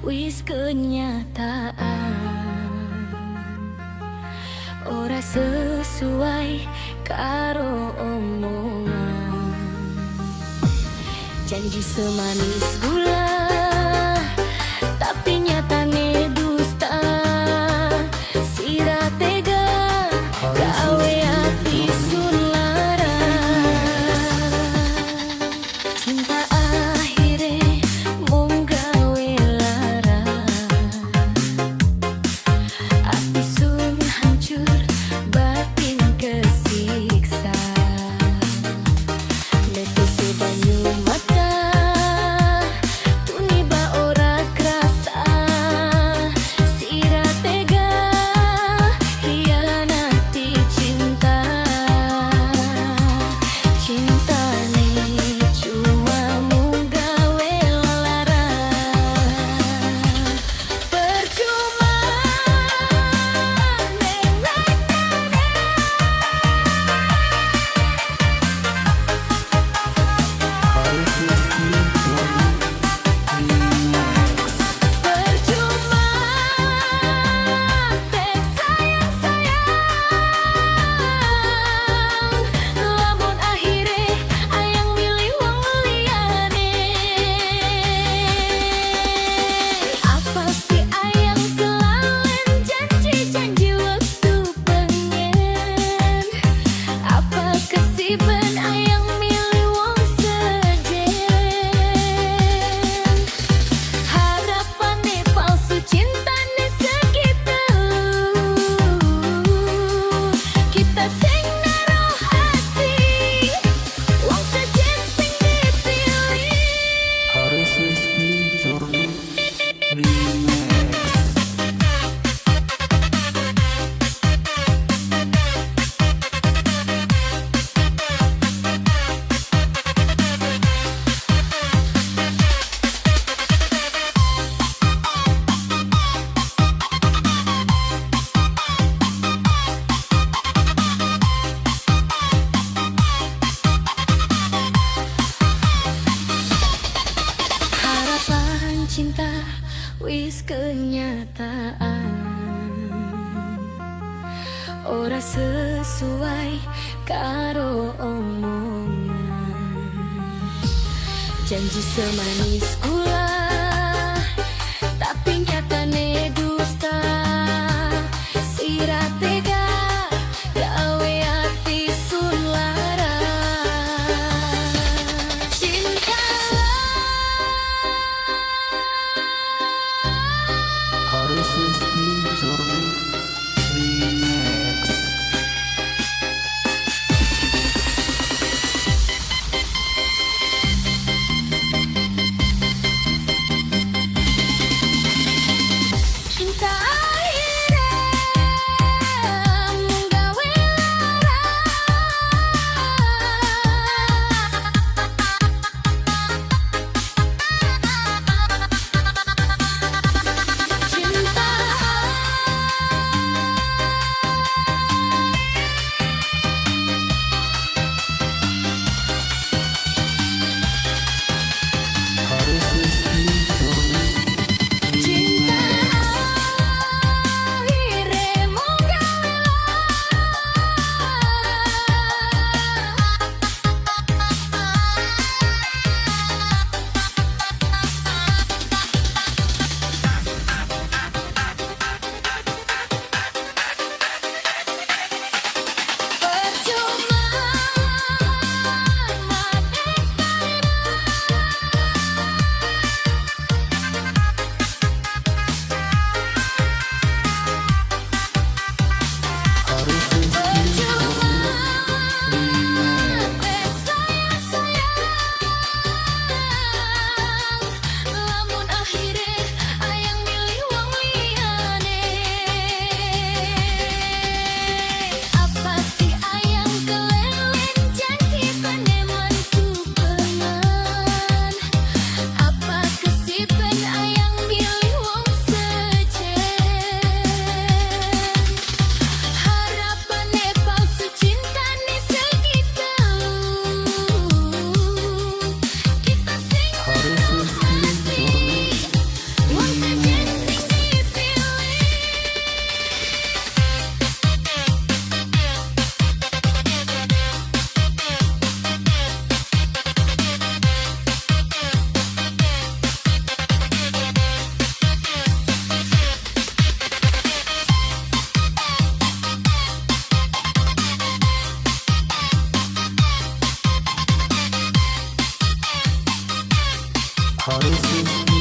wis kenyataan, ora sesuai karo omongan. Janji semanis gula, tapi nyatane dusta. Sira tega gawe ati sun lara. Cinta akhire mung gawe lara. Ati sun hancur, batin kesiksa. Netese banyu mata, tuniba ora krasa. Sira tega hianati cinta. Cintane cuma mung gawe lara. Percuma neng percuma tek sayang-sayang, lamun akhire ayang milih wong liyane. Apa sih ayang kelalen janji-janji waktu pengen? Apa kesiben ayang milih wong sejen? Harapane palsu, cintane segitu. Kita sing naruh hati, wong sejen sing dipilih. Haris Rizky Jordi Remix. Harapan cinta wis kenyataan, ora sesuai karo omongan. Janji semanis gula, tapi nyatane dusta. Sira tega gawe ati sun lara. Cinta Haris Rizky Jordi Remix. Haris Rizky